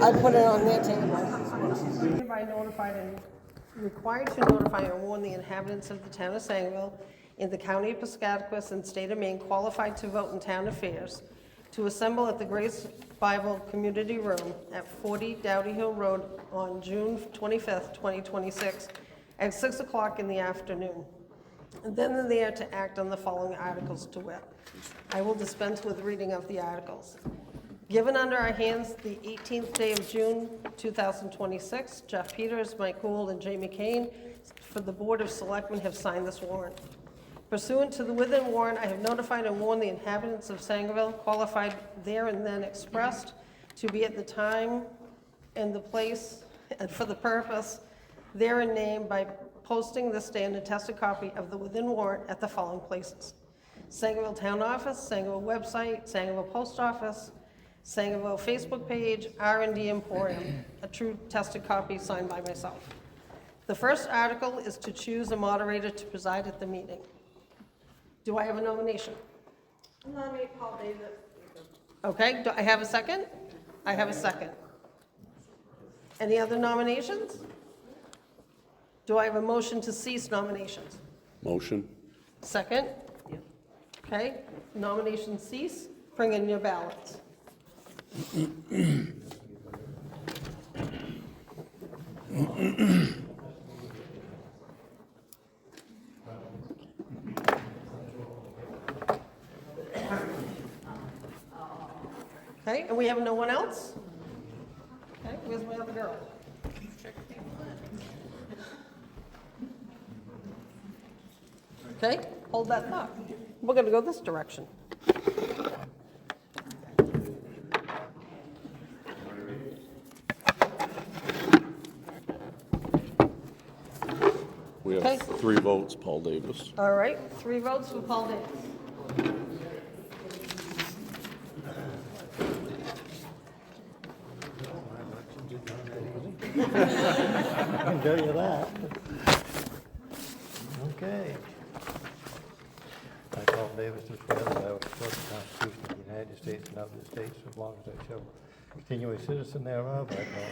I put it on their table. Hereby notified and required to notify and warn the inhabitants of the town of Sangerville in the county of Piscataquis and state of Maine qualified to vote in town affairs to assemble at the Grace Bible Community Room at 40 Dowdy Hill Road on June 25th, 2026 at 6 o'clock in the afternoon. And then and there to act on the following articles to wit. I will dispense with reading of the articles. Given under our hands the 18th day of June, 2026, Jeff Peters, Mike Gould, and Jamie Kane for the Board of Selectmen have signed this warrant. Pursuant to the within warrant, I have notified and warned the inhabitants of Sangerville, qualified there and then expressed to be at the time and the place and for the purpose there and named by posting this day an attested copy of the within warrant at the following places: Sangerville Town Office, Sangerville website, Sangerville Post Office, Sangerville Facebook page, R&D Emporium, a true tested copy signed by myself. The first article is to choose a moderator to preside at the meeting. Do I have a nomination? I'll nominate Paul Davis. Okay, do I have a second? I have a second. Any other nominations? Do I have a motion to cease nominations? Motion. Second? Okay, nominations cease. Bring in your ballots. Okay, and we have no one else? Okay, where's my other girl? Okay, hold that thought. We're gonna go this direction. We have Okay. 3 votes, Paul Davis. All right, 3 votes for Paul Davis. I can tell you that. Okay. I, Paul Davis, do swear that I will support the Constitution of the United States and of the states as long as I shall continue a citizen thereof. I, Paul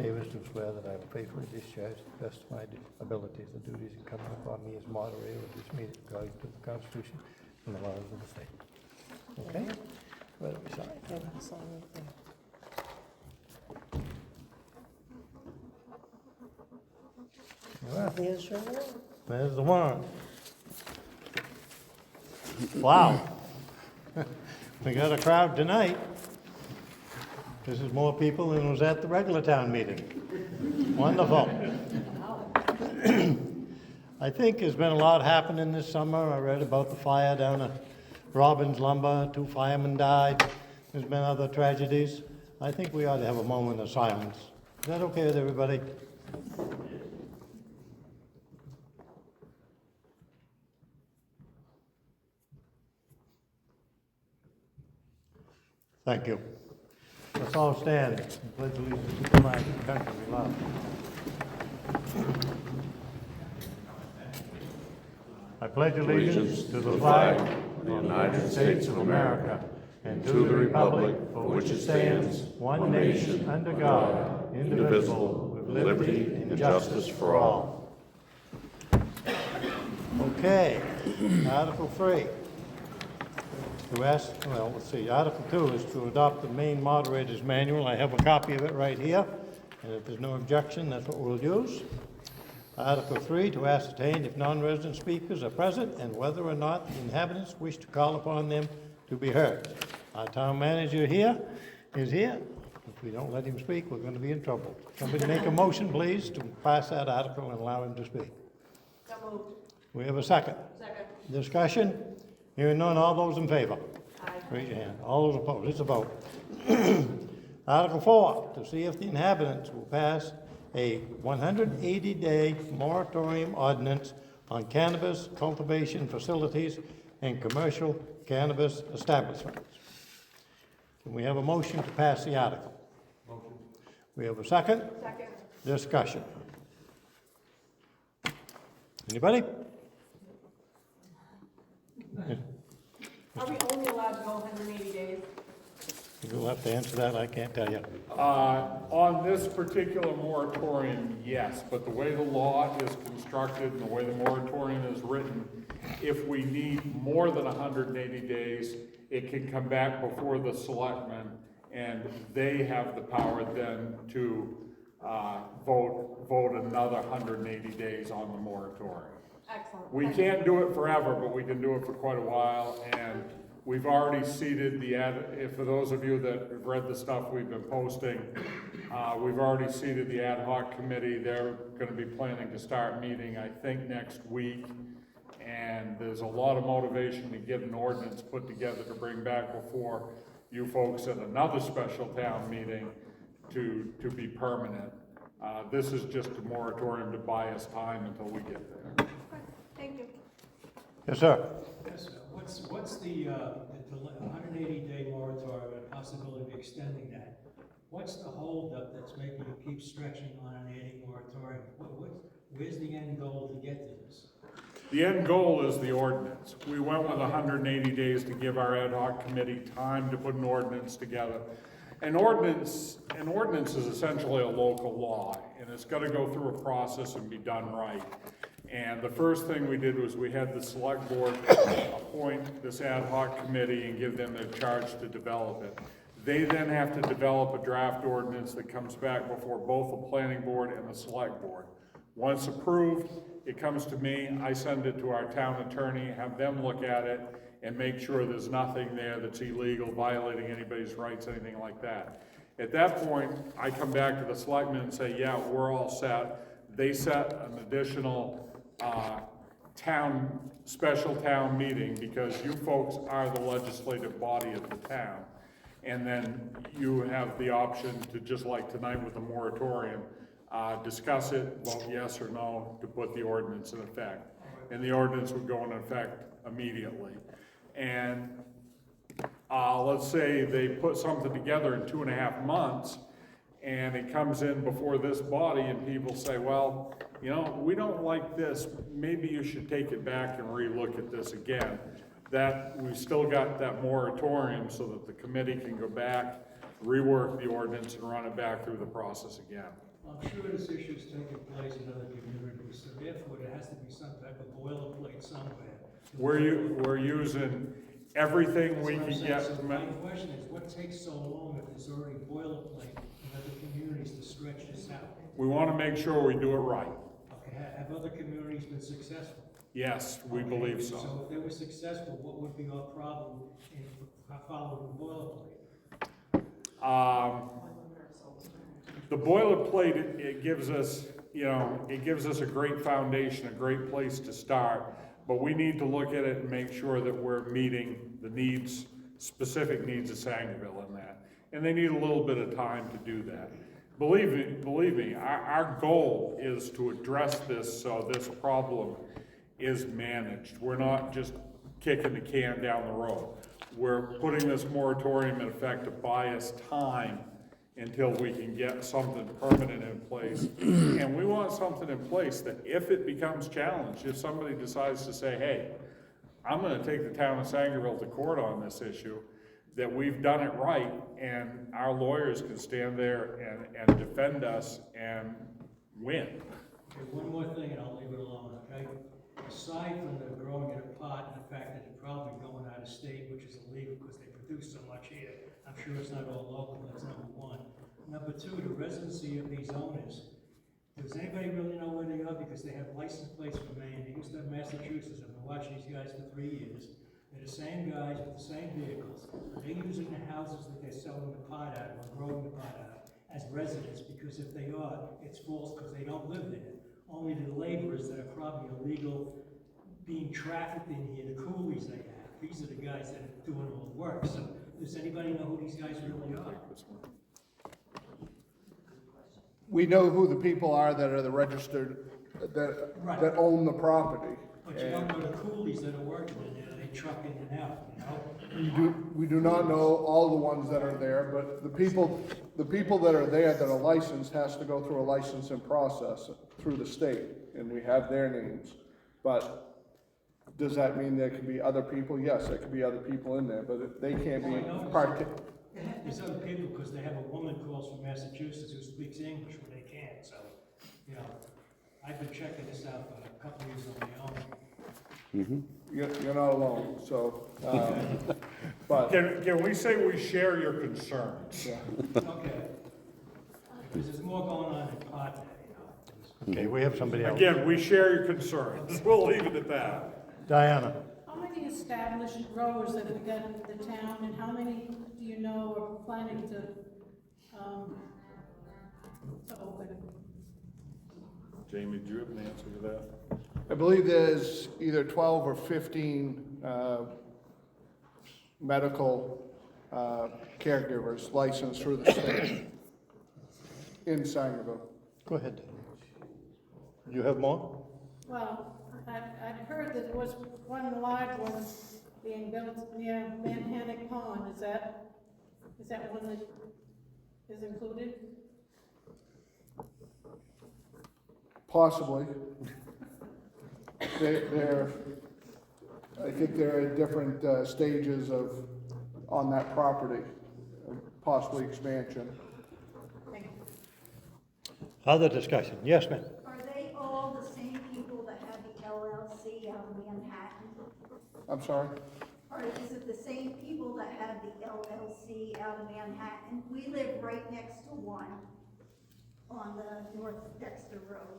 Davis, do swear that I will faithfully discharge to the best of my abilities the duties incumbent upon me as moderator of this meeting according to the Constitution and the laws of the state. Okay? Where do we sign? All right. There's your warrant. There's the warrant. Wow. We got a crowd tonight. This is more people than was at the regular town meeting. Wonderful. I think there's been a lot happening this summer. I read about the fire down at Robbins Lumber. 2 firemen died. There's been other tragedies. I think we ought to have a moment of silence. Is that okay with everybody? Thank you. Let's all stand and pledge allegiance to the flag of the country we love. I pledge allegiance to the flag of the United States of America and to the republic for which it stands, one nation, under God, indivisible, with liberty and justice for all. Okay, Article 3. Article 2 is to adopt the Maine Moderator's Manual. I have a copy of it right here, and if there's no objection, that's what we'll use. Article 3, to ascertain if non-resident speakers are present and whether or not the inhabitants wish to call upon them to be heard. Our town manager is here. If we don't let him speak, we're going to be in trouble. Somebody make a motion, please, to pass that article and allow him to speak. So moved. We have a second. Second. Discussion? Hearing none, all those in favor? Aye. Raise your hand. All those opposed? It's a vote. Article 4, to see if the inhabitants will pass a 180-day moratorium ordinance on cannabis cultivation facilities and commercial cannabis establishments. Can we have a motion to pass the article? Motion. We have a second? Second. Discussion. Anybody? Are we only allowed to go 180 days? You'll have to answer that, I can't tell you. On this particular moratorium, yes, but the way the law is constructed and the way the moratorium is written, if we need more than 180 days, it can come back before the selectmen, and they have the power then to vote another 180 days on the moratorium. Excellent. We can't do it forever, but we can do it for quite a while, and we've already seated the for those of you that have read the stuff we've been posting, we've already seated the ad hoc committee. They're gonna be planning to start meeting, I think, next week. And there's a lot of motivation to get an ordinance put together to bring back before you folks at another special town meeting to be permanent. This is just a moratorium to buy us time until we get there. Thank you. Yes, sir. Yes, sir. What's the 180-day moratorium and possibility of extending that? What's the holdup that's making you keep stretching on an 80 moratorium? Where's the end goal to get to this? The end goal is the ordinance. We went with 180 days to give our ad hoc committee time to put an ordinance together. An ordinance is essentially a local law, and it's got to go through a process and be done right. And the first thing we did was we had the select board appoint this ad hoc committee and give them their charge to develop it. They then have to develop a draft ordinance that comes back before both the planning board and the select board. Once approved, it comes to me, I send it to our town attorney, have them look at it, and make sure there's nothing there that's illegal, violating anybody's rights, anything like that. At that point, I come back to the selectmen and say, yeah, we're all set. They set an additional special town meeting, because you folks are the legislative body of the town. And then you have the option to, just like tonight with the moratorium, discuss it, vote yes or no to put the ordinance in effect. And the ordinance would go in effect immediately. And let's say they put something together in 2.5 months, and it comes in before this body, and people say, well, you know, we don't like this, maybe you should take it back and relook at this again. That, we've still got that moratorium so that the committee can go back, rework the ordinance, and run it back through the process again. I'm sure this issue's taking place in other communities, so therefore there has to be some type of boilerplate somewhere. We're using everything we can get So from my it. question is, what takes so long if there's already boilerplate in other communities to stretch this out? We want to make sure we do it right. Okay, have other communities been successful? Yes, we Okay, believe So so. if they were successful, what would be our problem in following the boilerplate? The boilerplate, it gives us, you know, it gives us a great foundation, a great place to start, but we need to look at it and make sure that we're meeting the needs, specific needs of Sangerville in that. And they need a little bit of time to do that. Believe me, our goal is to address this so this problem is managed. We're not just kicking the can down the road. We're putting this moratorium in effect to buy us time until we can get something permanent in place. And we want something in place that if it becomes challenged, if somebody decides to say, hey, I'm gonna take the town of Sangerville to court on this issue, that we've done it right, and our lawyers can stand there and defend us and win. Okay, one more thing, and I'll leave it alone, okay? Aside from the growing in a pot and the fact that they're probably going out of state, which is illegal because they produce so much here, I'm sure it's not all local, that's number one. Number two, the residency of these owners. Does anybody really know where they are? Because they have license plates from Maine, they used to have Massachusetts. I've been watching these guys for 3 years. They're the same guys with the same vehicles. They're using the houses that they're selling the pot out of, or growing the pot out of, as residents, because if they are, it's false because they don't live there. Only the laborers that are probably illegal being trafficked in here, the coolies they have. These are the guys that are doing all the work. So does anybody know who these guys really are? We know who the people are that are the registered, that own the property. But you don't know the coolies that are working in there, they truck in and out, you know? We do not know all the ones that are there, but the people that are there that are licensed has to go through a licensing process through the state, and we have their names. But does that mean there could be other people? Yes, there could be other people in there, but they can't be There's other people, because they have a woman who calls from Massachusetts who speaks English when they can, so, you know, I've been checking this out for a couple of years on my own. You're not alone, so, but, Can we say we share your concerns? yeah. Okay. Because there's more going on in pot there, you know. Okay, we have somebody else. Again, we share your concerns. We'll leave it at that. Diana? How many established growers have we got in the town, and how many do you know are planning to open? Jamie, do you have an answer to that? I believe there's either 12 or 15 medical caregivers licensed through the state in Sangerville. Go ahead. You have more? Well, I'd heard that there was one large one being built near Manhattan Pond. Is that one that is included? Possibly. They're, I think they're at different stages of, on that property, possibly expansion. Thank you. Other discussion? Yes, ma'am. Are they all the same people that have the LLC out of Manhattan? I'm sorry? Or is it the same people that have the LLC out of Manhattan? We live right next to one on the North Dexter Road.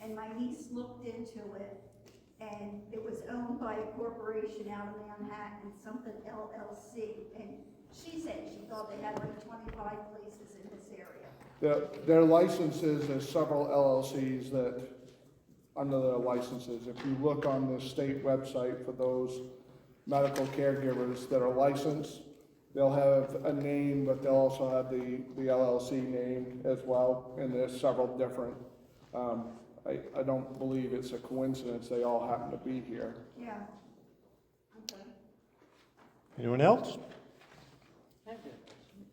And my niece looked into it, and it was owned by a corporation out of Manhattan, something LLC. And she said she thought they had like 25 places in this area. Their licenses, there's several LLCs that, under their licenses, if you look on the state website for those medical caregivers that are licensed, they'll have a name, but they'll also have the LLC name as well, and there's several different. I don't believe it's a coincidence they all happen to be here. Yeah. Okay. Anyone else?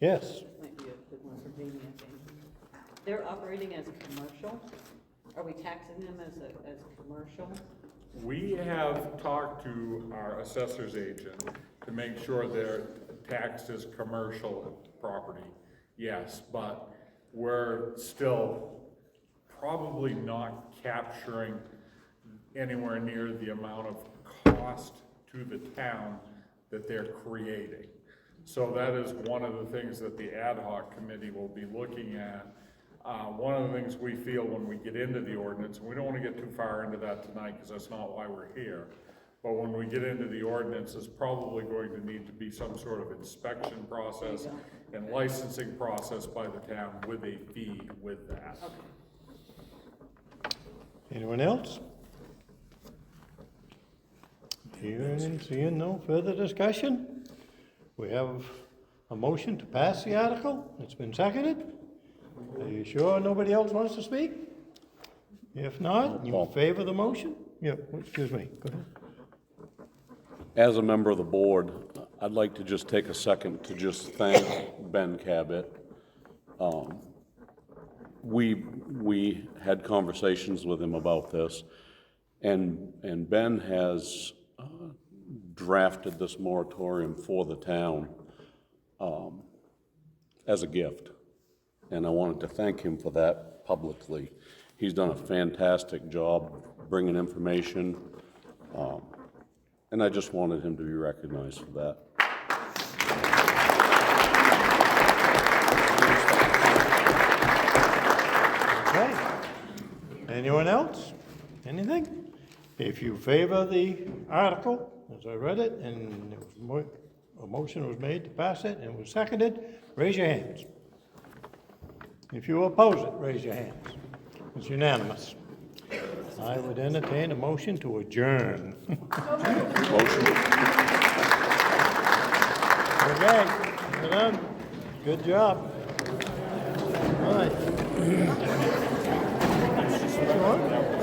Yes. Might be a good one for Jamie, I think. They're operating as commercial? Are we taxing them as commercial? We have talked to our assessor's agent to make sure they're taxed as commercial property, yes, but we're still probably not capturing anywhere near the amount of cost to the town that they're creating. So that is one of the things that the ad hoc committee will be looking at. One of the things we feel when we get into the ordinance, and we don't want to get too far into that tonight because that's not why we're here, but when we get into the ordinance, there's probably going to need to be some sort of inspection process and licensing process by the town with a fee with that. Anyone else? Hearing and seeing no further discussion, we have a motion to pass the article. It's been seconded. Are you sure nobody else wants to speak? If not, you favor the motion? Yeah, excuse me, go ahead. As a member of the board, I'd like to just take a second to just thank Ben Cabot. We had conversations with him about this, and Ben has drafted this moratorium for the town as a gift, and I wanted to thank him for that publicly. He's done a fantastic job bringing information, and I just wanted him to be recognized for that. Okay. Anyone else? Anything? If you favor the article, as I read it, and it was a motion was made to pass it, and it was seconded, raise your hands. If you oppose it, raise your hands. It's unanimous. I would entertain a motion to adjourn. Motion. Okay, we're done. Good job. All right. What you want?